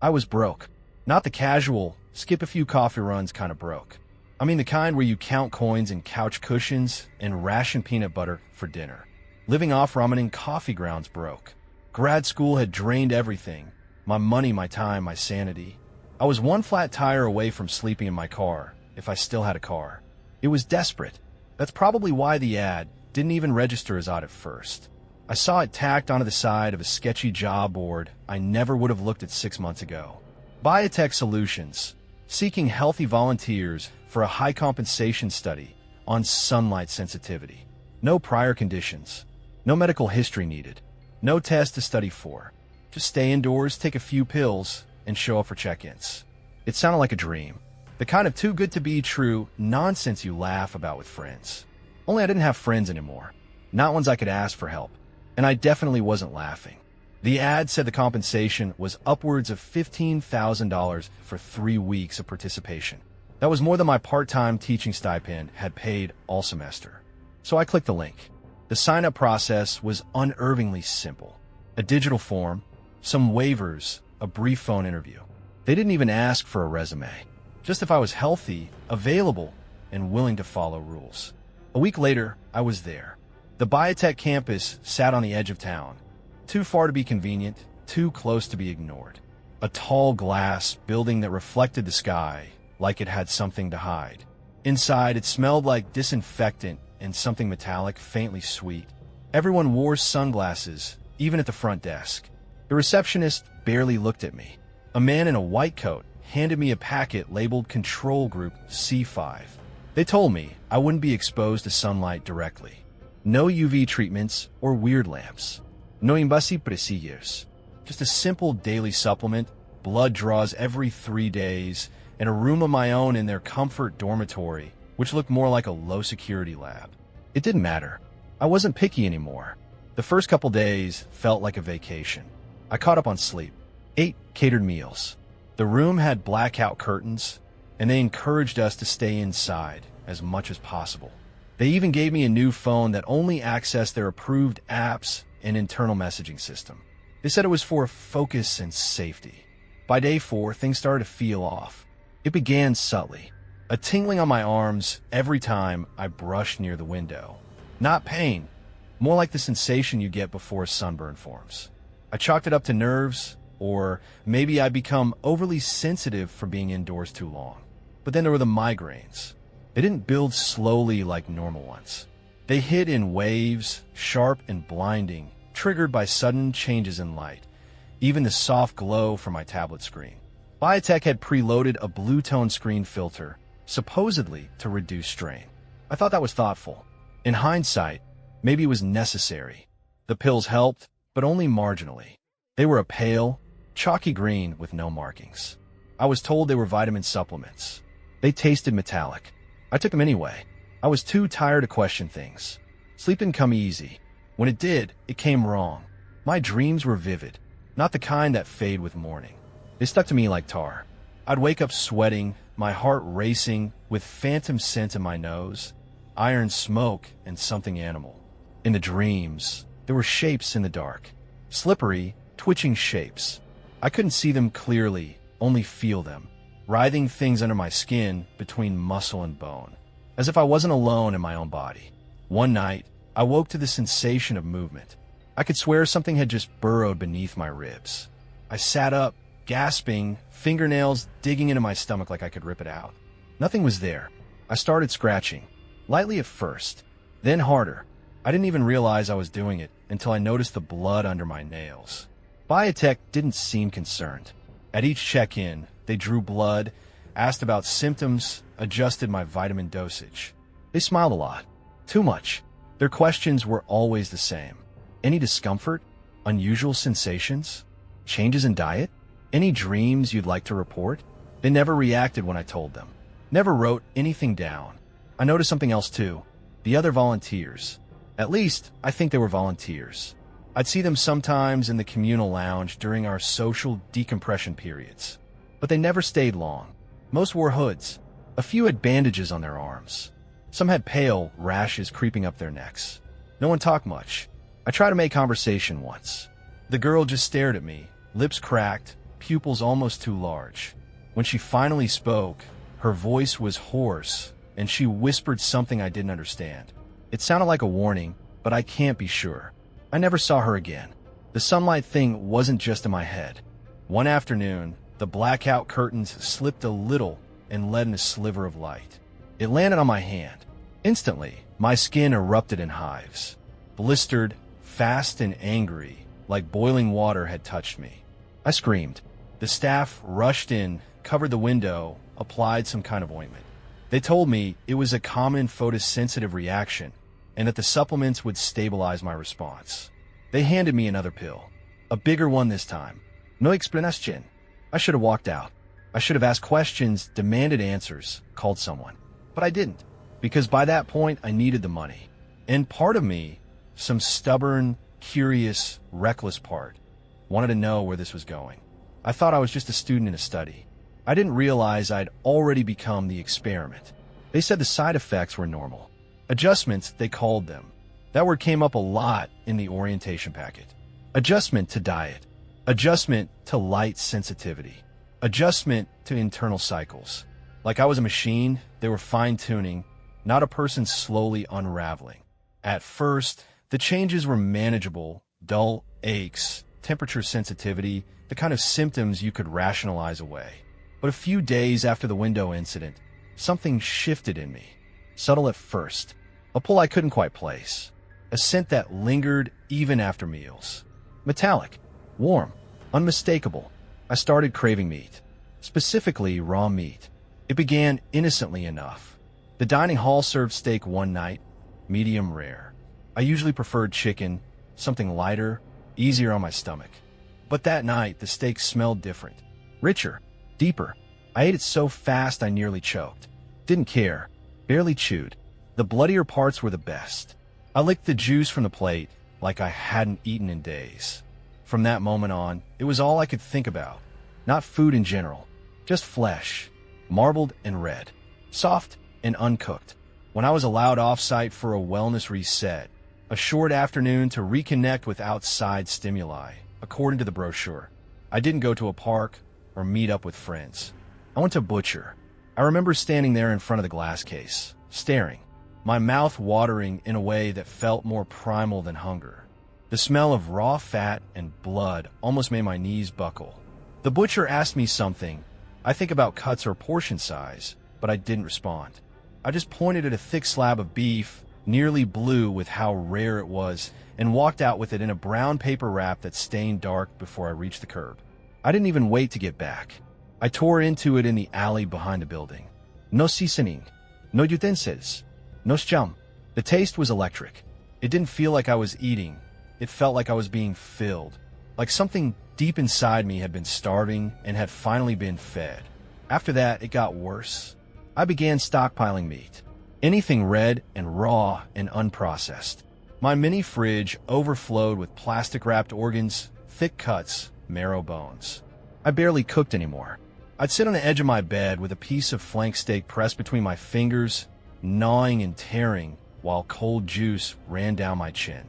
I was broke. Not the casual, skip a few coffee runs kind of broke. I mean the kind where you count coins and couch cushions and ration peanut butter for dinner. Living off ramen and coffee grounds broke. Grad school had drained everything. My money, my time, my sanity. I was one flat tire away from sleeping in my car, if I still had a car. It was desperate. That's probably why the ad didn't even register as odd at first. I saw it tacked onto the side of a sketchy job board I never would have looked at 6 months ago. Biotech Solutions, seeking healthy volunteers for a high compensation study on sunlight sensitivity. No prior conditions. No medical history needed. No test to study for. Just stay indoors, take a few pills, and show up for check-ins. It sounded like a dream. The kind of too good to be true nonsense you laugh about with friends. Only I didn't have friends anymore. Not ones I could ask for help. And I definitely wasn't laughing. The ad said the compensation was upwards of $15,000 for 3 weeks of participation. That was more than my part-time teaching stipend had paid all semester. So I clicked the link. The sign-up process was unnervingly simple. A digital form, some waivers, a brief phone interview. They didn't even ask for a resume. Just if I was healthy, available, and willing to follow rules. A week later, I was there. The biotech campus sat on the edge of town. Too far to be convenient, too close to be ignored. A tall glass building that reflected the sky like it had something to hide. Inside, it smelled like disinfectant and something metallic, faintly sweet. Everyone wore sunglasses, even at the front desk. The receptionist barely looked at me. A man in a white coat handed me a packet labeled Control Group C5. They told me I wouldn't be exposed to sunlight directly. No UV treatments or weird lamps. No invasi procedures. Just a simple daily supplement, blood draws every 3 days, and a room of my own in their comfort dormitory, which looked more like a low-security lab. It didn't matter. I wasn't picky anymore. The first couple days felt like a vacation. I caught up on sleep, ate catered meals. The room had blackout curtains, and they encouraged us to stay inside as much as possible. They even gave me a new phone that only accessed their approved apps and internal messaging system. They said it was for focus and safety. By day 4, things started to feel off. It began subtly. A tingling on my arms every time I brushed near the window. Not pain, more like the sensation you get before a sunburn forms. I chalked it up to nerves, or maybe I'd become overly sensitive for being indoors too long. But then there were the migraines. They didn't build slowly like normal ones. They hit in waves, sharp and blinding, triggered by sudden changes in light, even the soft glow from my tablet screen. Biotech had preloaded a blue tone screen filter, supposedly to reduce strain. I thought that was thoughtful. In hindsight, maybe it was necessary. The pills helped, but only marginally. They were a pale, chalky green with no markings. I was told they were vitamin supplements. They tasted metallic. I took them anyway. I was too tired to question things. Sleep didn't come easy. When it did, it came wrong. My dreams were vivid, not the kind that fade with morning. They stuck to me like tar. I'd wake up sweating, my heart racing, with phantom scent in my nose, iron smoke, and something animal. In the dreams, there were shapes in the dark. Slippery, twitching shapes. I couldn't see them clearly, only feel them. Writhing things under my skin, between muscle and bone. As if I wasn't alone in my own body. One night, I woke to the sensation of movement. I could swear something had just burrowed beneath my ribs. I sat up, gasping, fingernails digging into my stomach like I could rip it out. Nothing was there. I started scratching. Lightly at first, then harder. I didn't even realize I was doing it until I noticed the blood under my nails. Biotech didn't seem concerned. At each check-in, they drew blood, asked about symptoms, adjusted my vitamin dosage. They smiled a lot. Too much. Their questions were always the same. Any discomfort? Unusual sensations? Changes in diet? Any dreams you'd like to report? They never reacted when I told them. Never wrote anything down. I noticed something else too. The other volunteers. At least, I think they were volunteers. I'd see them sometimes in the communal lounge during our social decompression periods. But they never stayed long. Most wore hoods. A few had bandages on their arms. Some had pale rashes creeping up their necks. No one talked much. I tried to make conversation once. The girl just stared at me, lips cracked, pupils almost too large. When she finally spoke, her voice was hoarse, and she whispered something I didn't understand. It sounded like a warning, but I can't be sure. I never saw her again. The sunlight thing wasn't just in my head. One afternoon, the blackout curtains slipped a little and let in a sliver of light. It landed on my hand. Instantly, my skin erupted in hives. Blistered, fast and angry, like boiling water had touched me. I screamed. The staff rushed in, covered the window, applied some kind of ointment. They told me it was a common photosensitive reaction and that the supplements would stabilize my response. They handed me another pill, a bigger one this time. No explicación. I should have walked out. I should have asked questions, demanded answers, called someone. But I didn't, because by that point I needed the money. And part of me, some stubborn, curious, reckless part, wanted to know where this was going. I thought I was just a student in a study. I didn't realize I'd already become the experiment. They said the side effects were normal. Adjustments, they called them. That word came up a lot in the orientation packet. Adjustment to diet. Adjustment to light sensitivity. Adjustment to internal cycles. Like I was a machine, they were fine-tuning, not a person slowly unraveling. At first, the changes were manageable, dull aches, temperature sensitivity, the kind of symptoms you could rationalize away. But a few days after the window incident, something shifted in me. Subtle at first, a pull I couldn't quite place. A scent that lingered even after meals. Metallic, warm, unmistakable. I started craving meat, specifically raw meat. It began innocently enough. The dining hall served steak one night, medium rare. I usually preferred chicken, something lighter, easier on my stomach. But that night, the steak smelled different. Richer, deeper. I ate it so fast I nearly choked. Didn't care. Barely chewed. The bloodier parts were the best. I licked the juice from the plate like I hadn't eaten in days. From that moment on, it was all I could think about. Not food in general, just flesh, marbled and red, soft and uncooked. When I was allowed off-site for a wellness reset, a short afternoon to reconnect with outside stimuli, according to the brochure, I didn't go to a park or meet up with friends. I went to Butcher. I remember standing there in front of the glass case, staring, my mouth watering in a way that felt more primal than hunger. The smell of raw fat and blood almost made my knees buckle. The butcher asked me something, I think about cuts or portion size, but I didn't respond. I just pointed at a thick slab of beef, nearly blue with how rare it was, and walked out with it in a brown paper wrap that stained dark before I reached the curb. I didn't even wait to get back. I tore into it in the alley behind the building. No seasoning, no utensils, no chum. The taste was electric. It didn't feel like I was eating. It felt like I was being filled, like something deep inside me had been starving and had finally been fed. After that, it got worse. I began stockpiling meat, anything red and raw and unprocessed. My mini fridge overflowed with plastic-wrapped organs, thick cuts, marrow bones. I barely cooked anymore. I'd sit on the edge of my bed with a piece of flank steak pressed between my fingers, gnawing and tearing while cold juice ran down my chin.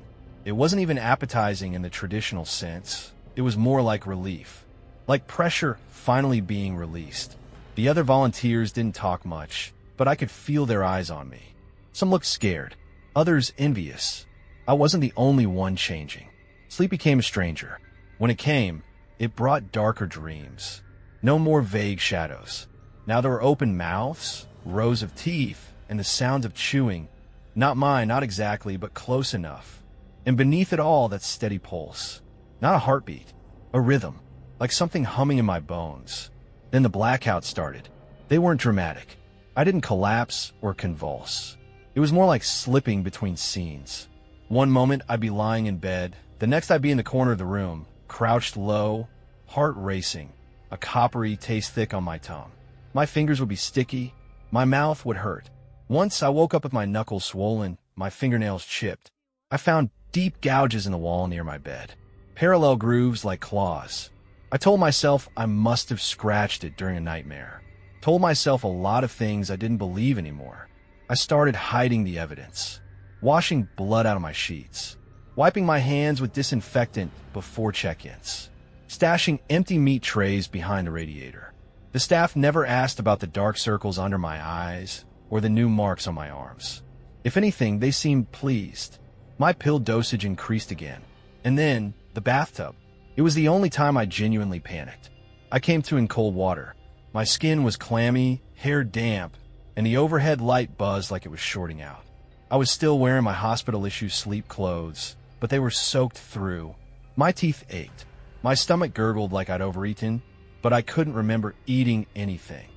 It wasn't even appetizing in the traditional sense. It was more like relief, like pressure finally being released. The other volunteers didn't talk much, but I could feel their eyes on me. Some looked scared, others envious. I wasn't the only one changing. Sleep became a stranger. When it came, it brought darker dreams. No more vague shadows. Now there were open mouths, rows of teeth, and the sound of chewing. Not mine, not exactly, but close enough. And beneath it all, that steady pulse. Not a heartbeat, a rhythm, like something humming in my bones. Then the blackout started. They weren't dramatic. I didn't collapse or convulse. It was more like slipping between scenes. One moment I'd be lying in bed, the next I'd be in the corner of the room, crouched low, heart racing, a coppery taste thick on my tongue. My fingers would be sticky, my mouth would hurt. Once I woke up with my knuckles swollen, my fingernails chipped. I found deep gouges in the wall near my bed, parallel grooves like claws. I told myself I must have scratched it during a nightmare. Told myself a lot of things I didn't believe anymore. I started hiding the evidence, washing blood out of my sheets, wiping my hands with disinfectant before check-ins. stashing empty meat trays behind the radiator. The staff never asked about the dark circles under my eyes or the new marks on my arms. If anything, they seemed pleased. My pill dosage increased again. And then, the bathtub. It was the only time I genuinely panicked. I came to in cold water. My skin was clammy, hair damp, and the overhead light buzzed like it was shorting out. I was still wearing my hospital-issue sleep clothes, but they were soaked through. My teeth ached. My stomach gurgled like I'd overeaten, but I couldn't remember eating anything.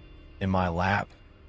In my lap,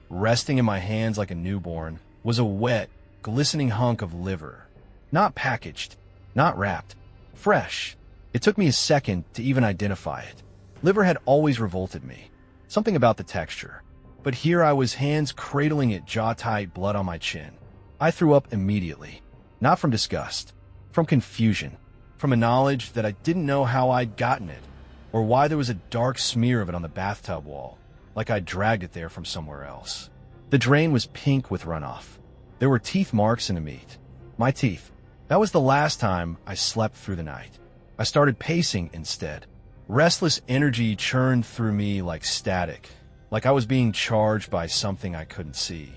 resting in my hands like a newborn, was a wet, glistening hunk of liver. Not packaged, not wrapped, fresh. It took me a second to even identify it. Liver had always revolted me. Something about the texture. But here I was, hands cradling it, jaw-tight, blood on my chin. I threw up immediately. Not from disgust, from confusion, from a knowledge that I didn't know how I'd gotten it, or why there was a dark smear of it on the bathtub wall, like I'd dragged it there from somewhere else. The drain was pink with runoff. There were teeth marks in the meat. My teeth. That was the last time I slept through the night. I started pacing instead. Restless energy churned through me like static, like I was being charged by something I couldn't see.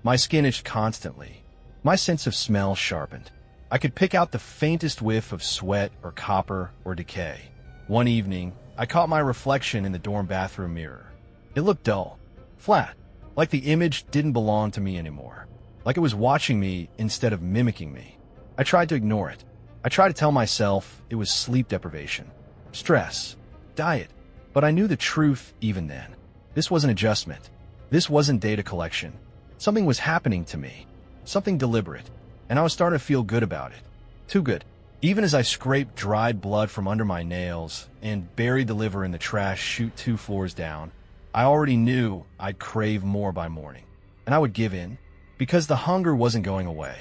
My skin itched constantly. My sense of smell sharpened. I could pick out the faintest whiff of sweat or copper or decay. One evening, I caught my reflection in the dorm bathroom mirror. It looked dull, flat, like the image didn't belong to me anymore, like it was watching me instead of mimicking me. I tried to ignore it. I tried to tell myself it was sleep deprivation, stress, diet, but I knew the truth even then. This wasn't adjustment. This wasn't data collection. Something was happening to me, something deliberate, and I was starting to feel good about it. Too good. Even as I scraped dried blood from under my nails and buried the liver in the trash chute 2 floors down, I already knew I'd crave more by morning. And I would give in, because the hunger wasn't going away.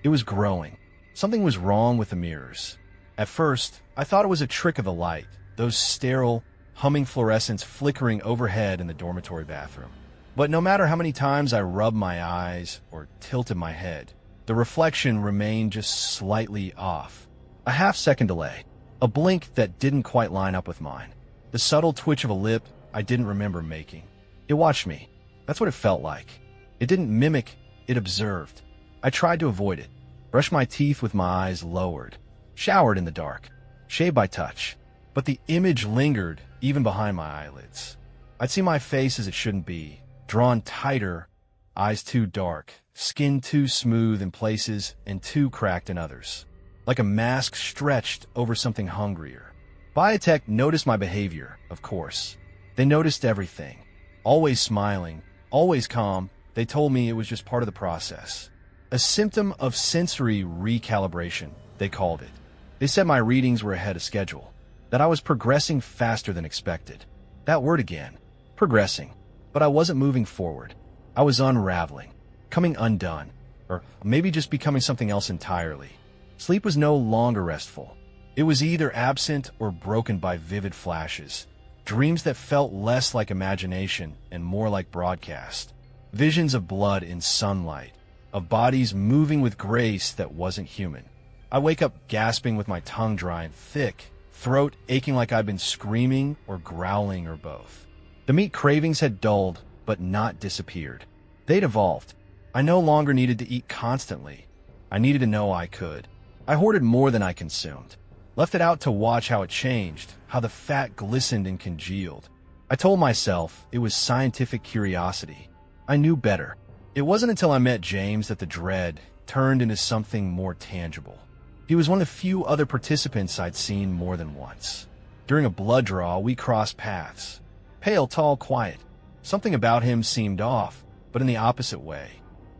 It was growing. Something was wrong with the mirrors. At first, I thought it was a trick of the light, those sterile, humming fluorescents flickering overhead in the dormitory bathroom. But no matter how many times I rubbed my eyes or tilted my head, the reflection remained just slightly off. A half-second delay, a blink that didn't quite line up with mine, the subtle twitch of a lip I didn't remember making. It watched me. That's what it felt like. It didn't mimic, it observed. I tried to avoid it, brushed my teeth with my eyes lowered, showered in the dark, shaved by touch. But the image lingered even behind my eyelids. I'd see my face as it shouldn't be, drawn tighter, eyes too dark, skin too smooth in places and too cracked in others. Like a mask stretched over something hungrier. Biotech noticed my behavior, of course. They noticed everything. Always smiling, always calm. They told me it was just part of the process. A symptom of sensory recalibration, they called it. They said my readings were ahead of schedule, that I was progressing faster than expected. That word again, progressing. But I wasn't moving forward. I was unraveling, coming undone, or maybe just becoming something else entirely. Sleep was no longer restful. It was either absent or broken by vivid flashes, dreams that felt less like imagination and more like broadcast. Visions of blood in sunlight, of bodies moving with grace that wasn't human. I wake up gasping with my tongue dry and thick, throat aching like I'd been screaming or growling or both. The meat cravings had dulled, but not disappeared. They'd evolved. I no longer needed to eat constantly. I needed to know I could. I hoarded more than I consumed. Left it out to watch how it changed, how the fat glistened and congealed. I told myself it was scientific curiosity. I knew better. It wasn't until I met James that the dread turned into something more tangible. He was one of the few other participants I'd seen more than once. During a blood draw, we crossed paths. Pale, tall, quiet. Something about him seemed off, but in the opposite way.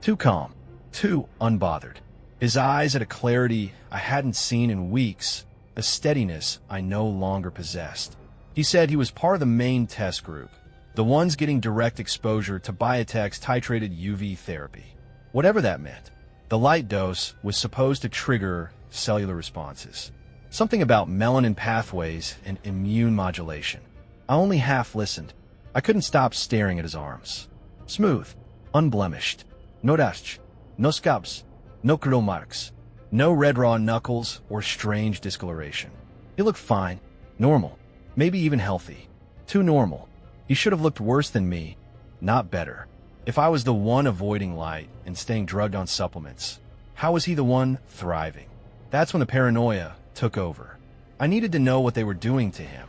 Too calm, too unbothered. His eyes had a clarity I hadn't seen in weeks, a steadiness I no longer possessed. He said he was part of the main test group, the ones getting direct exposure to Biotech's titrated UV therapy. Whatever that meant, the light dose was supposed to trigger cellular responses. Something about melanin pathways and immune modulation. I only half listened. I couldn't stop staring at his arms. Smooth, unblemished. No dust, no scabs, no grill marks, no red raw knuckles or strange discoloration. He looked fine, normal. Maybe even healthy. Too normal. He should have looked worse than me, not better. If I was the one avoiding light and staying drugged on supplements, how was he the one thriving? That's when the paranoia took over. I needed to know what they were doing to him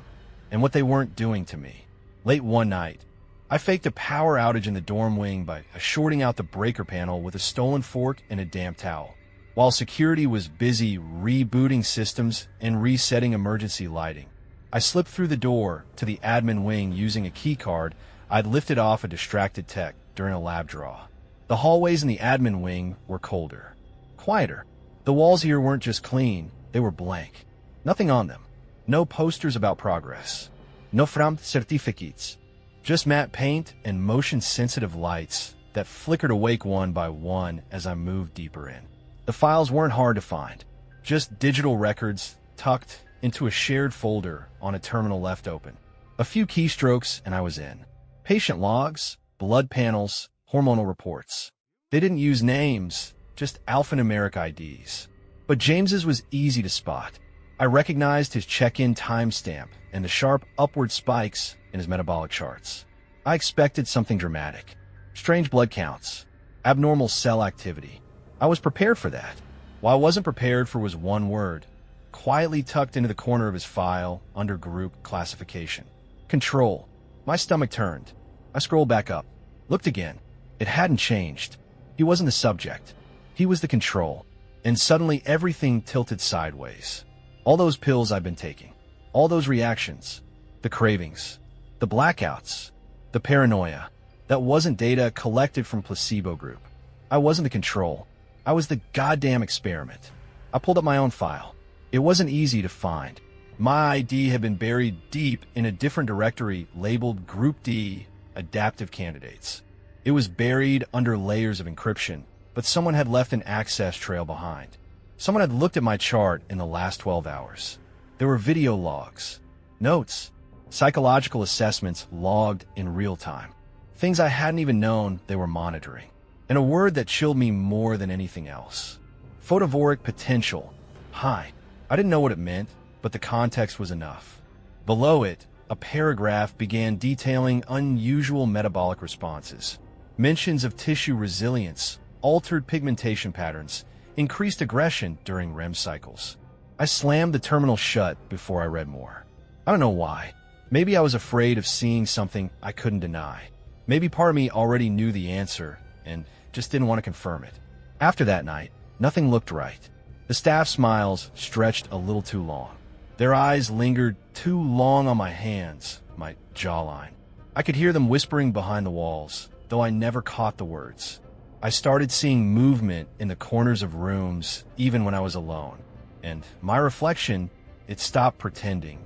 and what they weren't doing to me. Late one night, I faked a power outage in the dorm wing by shorting out the breaker panel with a stolen fork and a damp towel, while security was busy rebooting systems and resetting emergency lighting. I slipped through the door to the admin wing using a key card I'd lifted off a distracted tech during a lab draw. The hallways in the admin wing were colder, quieter. The walls here weren't just clean, they were blank. Nothing on them. No posters about progress. No framed certificates. Just matte paint and motion-sensitive lights that flickered awake one by one as I moved deeper in. The files weren't hard to find. Just digital records tucked into a shared folder on a terminal left open. A few keystrokes and I was in. Patient logs, blood panels, hormonal reports. They didn't use names, just alphanumeric IDs. But James's was easy to spot. I recognized his check-in timestamp and the sharp upward spikes in his metabolic charts. I expected something dramatic. Strange blood counts, abnormal cell activity. I was prepared for that. What I wasn't prepared for was one word, quietly tucked into the corner of his file under group classification. Control. My stomach turned. I scrolled back up, looked again. It hadn't changed. He wasn't the subject. He was the control. And suddenly everything tilted sideways. All those pills I've been taking, all those reactions, the cravings, the blackouts, the paranoia. That wasn't data collected from placebo group. I wasn't the control. I was the goddamn experiment. I pulled up my own file. It wasn't easy to find. My ID had been buried deep in a different directory labeled Group D, Adaptive Candidates. It was buried under layers of encryption, but someone had left an access trail behind. Someone had looked at my chart in the last 12 hours. There were video logs, notes, psychological assessments logged in real time. Things I hadn't even known they were monitoring. And a word that chilled me more than anything else. Photovoric potential. High. I didn't know what it meant, but the context was enough. Below it, a paragraph began detailing unusual metabolic responses. Mentions of tissue resilience, altered pigmentation patterns, increased aggression during REM cycles. I slammed the terminal shut before I read more. I don't know why. Maybe I was afraid of seeing something I couldn't deny. Maybe part of me already knew the answer and just didn't want to confirm it. After that night, nothing looked right. The staff smiles stretched a little too long. Their eyes lingered too long on my hands, my jawline. I could hear them whispering behind the walls, though I never caught the words. I started seeing movement in the corners of rooms, even when I was alone. And my reflection, it stopped pretending.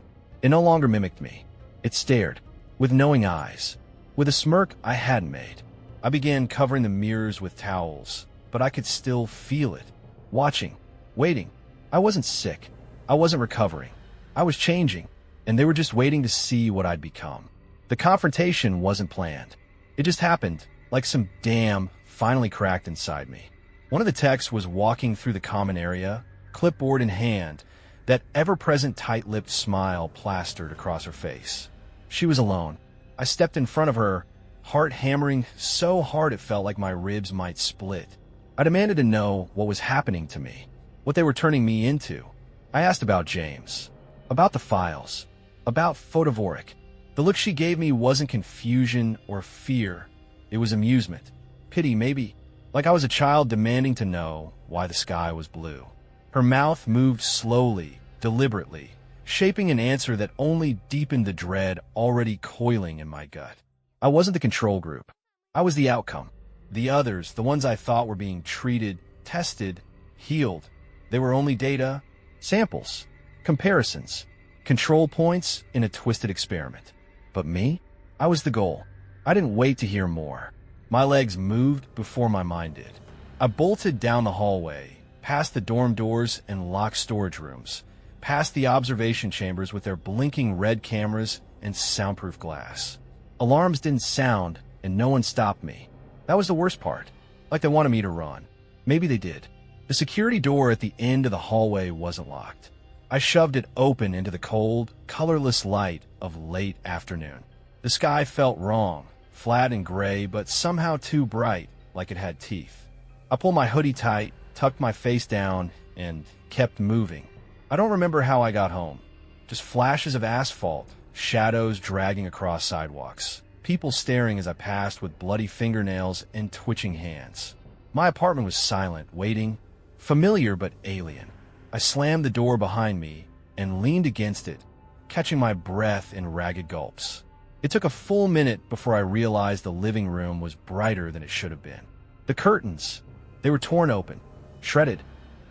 It no longer mimicked me. It stared, with knowing eyes, with a smirk I hadn't made. I began covering the mirrors with towels, but I could still feel it. Watching, waiting. I wasn't sick. I wasn't recovering. I was changing, and they were just waiting to see what I'd become. The confrontation wasn't planned. It just happened, like some dam finally cracked inside me. One of the techs was walking through the common area, clipboard in hand, that ever-present tight-lipped smile plastered across her face. She was alone. I stepped in front of her, heart hammering so hard it felt like my ribs might split. I demanded to know what was happening to me, what they were turning me into. I asked about James, about the files, about Photovoric. The look she gave me wasn't confusion or fear. It was amusement, pity maybe, like I was a child demanding to know why the sky was blue. Her mouth moved slowly, deliberately, shaping an answer that only deepened the dread already coiling in my gut. I wasn't the control group. I was the outcome. The others, the ones I thought were being treated, tested, healed, they were only data, samples, comparisons, control points in a twisted experiment. But me? I was the goal. I didn't wait to hear more. My legs moved before my mind did. I bolted down the hallway, past the dorm doors and locked storage rooms, past the observation chambers with their blinking red cameras and soundproof glass. Alarms didn't sound, and no one stopped me. That was the worst part. Like they wanted me to run. Maybe they did. The security door at the end of the hallway wasn't locked. I shoved it open into the cold, colorless light of late afternoon. The sky felt wrong, flat and gray, but somehow too bright, like it had teeth. I pulled my hoodie tight, tucked my face down, and kept moving. I don't remember how I got home. Just flashes of asphalt, shadows dragging across sidewalks, people staring as I passed with bloody fingernails and twitching hands. My apartment was silent, waiting, familiar but alien. I slammed the door behind me and leaned against it, catching my breath in ragged gulps. It took a full minute before I realized the living room was brighter than it should have been. The curtains, they were torn open, shredded,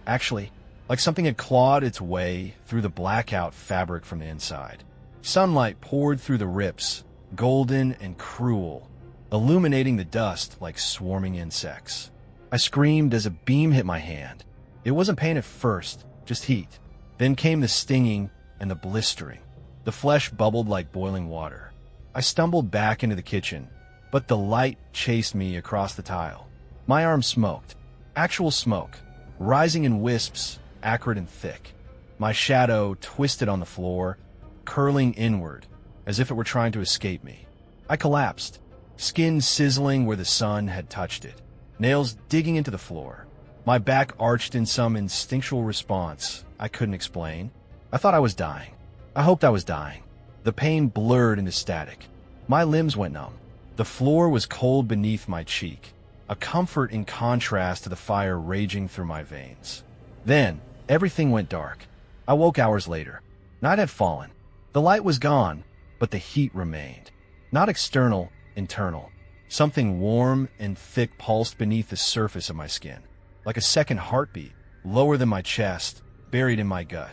actually, like something had clawed its way through the blackout fabric from the inside. Sunlight poured through the rips, golden and cruel, illuminating the dust like swarming insects. I screamed as a beam hit my hand. It wasn't pain at first, just heat. Then came the stinging and the blistering. The flesh bubbled like boiling water. I stumbled back into the kitchen, but the light chased me across the tile. My arm smoked. Actual smoke, rising in wisps, acrid and thick. My shadow twisted on the floor, curling inward, as if it were trying to escape me. I collapsed, skin sizzling where the sun had touched it, nails digging into the floor. My back arched in some instinctual response I couldn't explain. I thought I was dying. I hoped I was dying. The pain blurred into static. My limbs went numb. The floor was cold beneath my cheek, a comfort in contrast to the fire raging through my veins. Then, everything went dark. I woke hours later. Night had fallen. The light was gone, but the heat remained. Not external, internal. Something warm and thick pulsed beneath the surface of my skin, like a second heartbeat, lower than my chest, buried in my gut.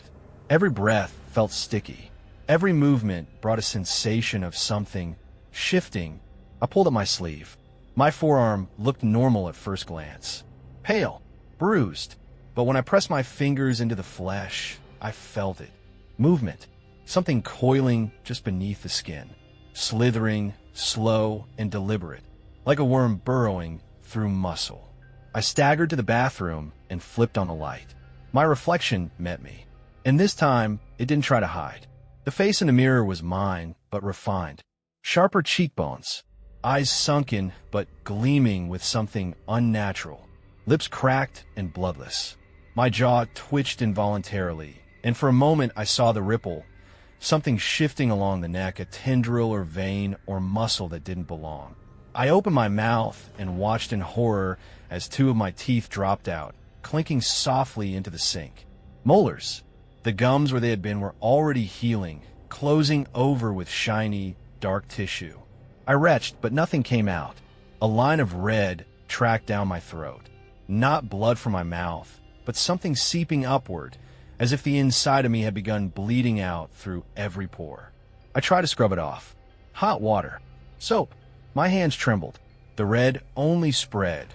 Every breath felt sticky. Every movement brought a sensation of something shifting. I pulled at my sleeve. My forearm looked normal at first glance. Pale, bruised. But when I pressed my fingers into the flesh, I felt it. Movement. Something coiling just beneath the skin. Slithering, slow, and deliberate. Like a worm burrowing through muscle. I staggered to the bathroom and flipped on the light. My reflection met me. And this time, it didn't try to hide. The face in the mirror was mine, but refined. Sharper cheekbones. Eyes sunken, but gleaming with something unnatural. Lips cracked and bloodless. My jaw twitched involuntarily, and for a moment I saw the ripple. Something shifting along the neck, a tendril or vein or muscle that didn't belong. I opened my mouth and watched in horror as two of my teeth dropped out, clinking softly into the sink. Molars. The gums where they had been were already healing, closing over with shiny, dark tissue. I retched, but nothing came out. A line of red tracked down my throat. Not blood from my mouth, but something seeping upward, as if the inside of me had begun bleeding out through every pore. I tried to scrub it off. Hot water. Soap. My hands trembled. The red only spread.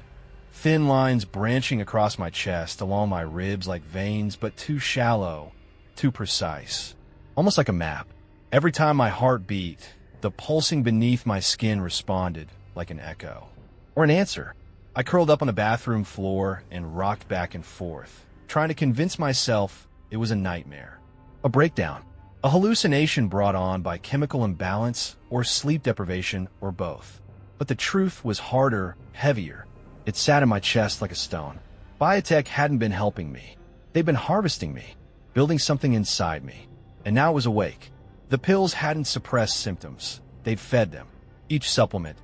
Thin lines branching across my chest, along my ribs like veins, but too shallow, too precise. Almost like a map. Every time my heart beat, the pulsing beneath my skin responded like an echo. Or an answer. I curled up on the bathroom floor and rocked back and forth, trying to convince myself it was a nightmare. A breakdown. A hallucination brought on by chemical imbalance or sleep deprivation or both. But the truth was harder, heavier. It sat in my chest like a stone. Biotech hadn't been helping me. They'd been harvesting me, building something inside me. And now it was awake. The pills hadn't suppressed symptoms. They'd fed them. Each supplement,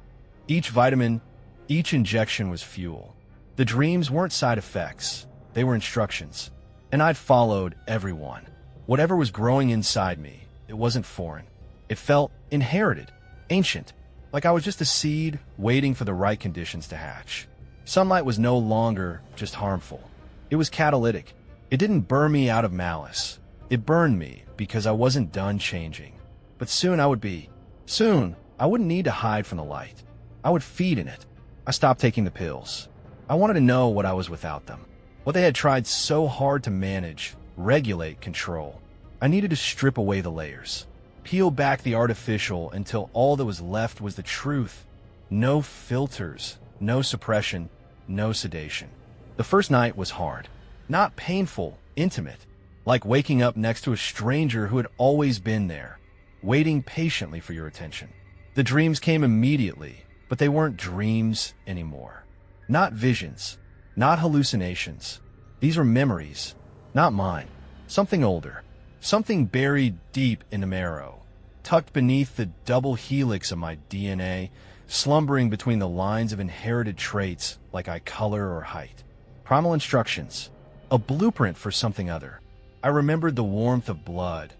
each vitamin, each injection was fuel. The dreams weren't side effects. They were instructions. And I'd followed every one. Whatever was growing inside me, it wasn't foreign. It felt inherited, ancient, like I was just a seed waiting for the right conditions to hatch. Sunlight was no longer just harmful. It was catalytic. It didn't burn me out of malice. It burned me because I wasn't done changing. But soon I would be. Soon, I wouldn't need to hide from the light. I would feed in it. I stopped taking the pills. I wanted to know what I was without them. What they had tried so hard to manage, regulate, control. I needed to strip away the layers. Peel back the artificial until all that was left was the truth. No filters, no suppression, no sedation. The first night was hard. Not painful, intimate. like waking up next to a stranger who had always been there, waiting patiently for your attention. The dreams came immediately, but they weren't dreams anymore. Not visions, not hallucinations. These were memories, not mine. Something older, something buried deep in the marrow, tucked beneath the double helix of my DNA, slumbering between the lines of inherited traits like eye color or height. Primal instructions, a blueprint for something other. I remembered the warmth of blood,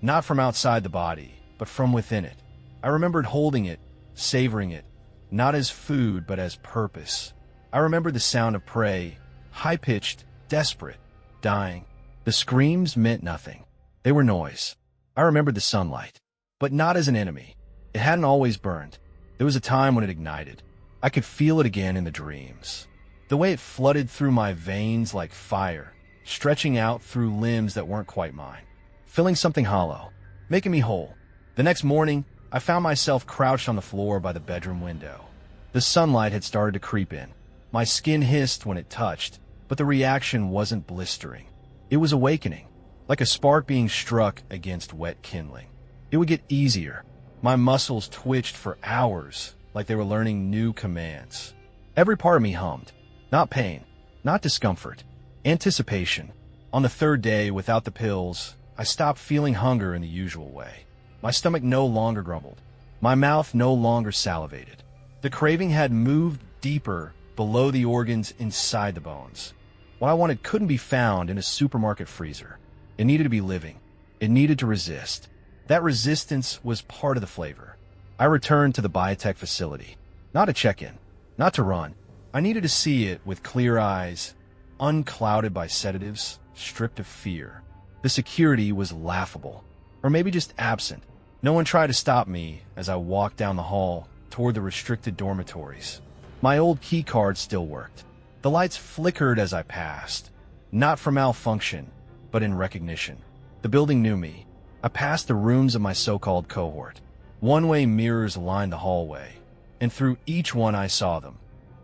not from outside the body, but from within it. I remembered holding it, savoring it, not as food, but as purpose. I remembered the sound of prey, high-pitched, desperate, dying. The screams meant nothing. They were noise. I remembered the sunlight, but not as an enemy. It hadn't always burned. There was a time when it ignited. I could feel it again in the dreams. The way it flooded through my veins like fire, stretching out through limbs that weren't quite mine, filling something hollow, making me whole. The next morning, I found myself crouched on the floor by the bedroom window. The sunlight had started to creep in. My skin hissed when it touched, but the reaction wasn't blistering. It was awakening, like a spark being struck against wet kindling. It would get easier. My muscles twitched for hours, like they were learning new commands. Every part of me hummed. Not pain, not discomfort, anticipation. On the third day, without the pills, I stopped feeling hunger in the usual way. My stomach no longer grumbled. My mouth no longer salivated. The craving had moved deeper below the organs inside the bones. What I wanted couldn't be found in a supermarket freezer. It needed to be living. It needed to resist. That resistance was part of the flavor. I returned to the biotech facility. Not to check in, not to run. I needed to see it with clear eyes, unclouded by sedatives, stripped of fear. The security was laughable, or maybe just absent. No one tried to stop me as I walked down the hall toward the restricted dormitories. My old key card still worked. The lights flickered as I passed, not for malfunction, but in recognition. The building knew me. I passed the rooms of my so-called cohort. One-way mirrors lined the hallway, and through each one I saw them.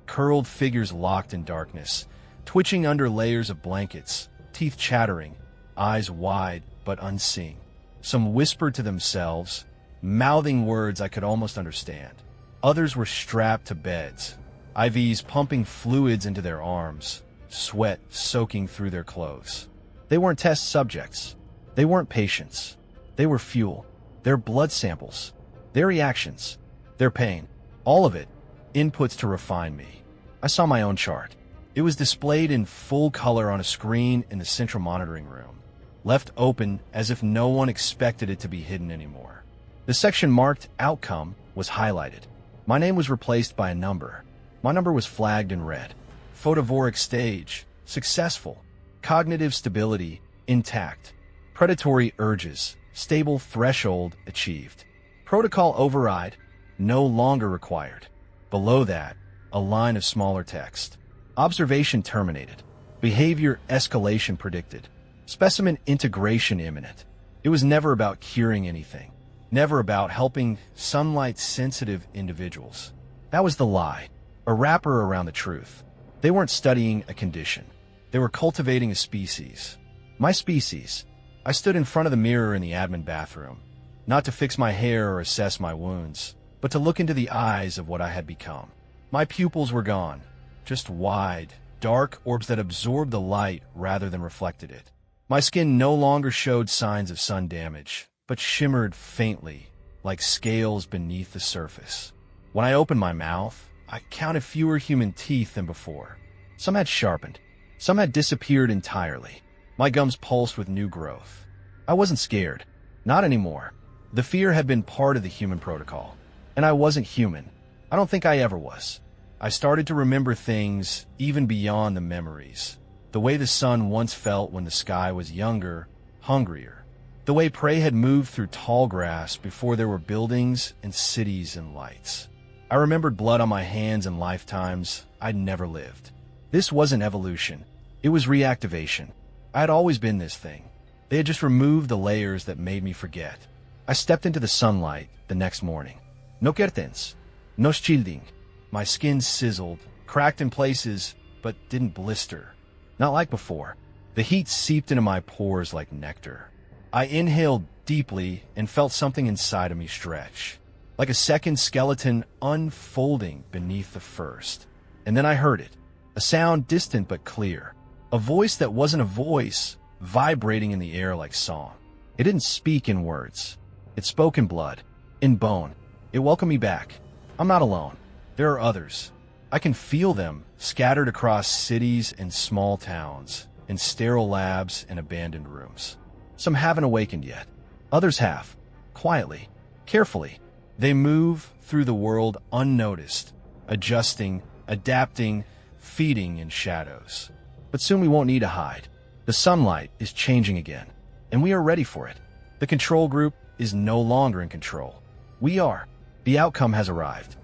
Curled figures locked in darkness, twitching under layers of blankets, teeth chattering, eyes wide but unseeing. Some whispered to themselves, mouthing words I could almost understand. Others were strapped to beds, IVs pumping fluids into their arms, sweat soaking through their clothes. They weren't test subjects. They weren't patients. They were fuel, their blood samples, their reactions, their pain, all of it, inputs to refine me. I saw my own chart. It was displayed in full color on a screen in the central monitoring room, left open as if no one expected it to be hidden anymore. The section marked Outcome was highlighted. My name was replaced by a number. My number was flagged in red. Photovoric stage, successful. Cognitive stability, intact. Predatory urges, stable threshold achieved. Protocol override, no longer required. Below that, a line of smaller text. Observation terminated. Behavior escalation predicted. Specimen integration imminent. It was never about curing anything. Never about helping sunlight-sensitive individuals. That was the lie. A wrapper around the truth. They weren't studying a condition. They were cultivating a species. My species. I stood in front of the mirror in the admin bathroom, not to fix my hair or assess my wounds, but to look into the eyes of what I had become. My pupils were gone, just wide, dark orbs that absorbed the light rather than reflected it. My skin no longer showed signs of sun damage, but shimmered faintly, like scales beneath the surface. When I opened my mouth, I counted fewer human teeth than before. Some had sharpened. Some had disappeared entirely. My gums pulsed with new growth. I wasn't scared. Not anymore. The fear had been part of the human protocol. And I wasn't human. I don't think I ever was. I started to remember things even beyond the memories. The way the sun once felt when the sky was younger, hungrier. The way prey had moved through tall grass before there were buildings and cities and lights. I remembered blood on my hands and lifetimes I'd never lived. This wasn't evolution. It was reactivation. I had always been this thing. They had just removed the layers that made me forget. I stepped into the sunlight the next morning. No curtains. No shielding. My skin sizzled, cracked in places, but didn't blister. Not like before. The heat seeped into my pores like nectar. I inhaled deeply and felt something inside of me stretch, like a second skeleton unfolding beneath the first. And then I heard it, a sound distant but clear, a voice that wasn't a voice, vibrating in the air like song. It didn't speak in words. It spoke in blood, in bone. It welcomed me back. I'm not alone. There are others. I can feel them scattered across cities and small towns, in sterile labs and abandoned rooms. Some haven't awakened yet. Others have, quietly, carefully. They move through the world unnoticed, adjusting, adapting, feeding in shadows. But soon we won't need to hide. The sunlight is changing again, and we are ready for it. The control group is no longer in control. We are. The outcome has arrived.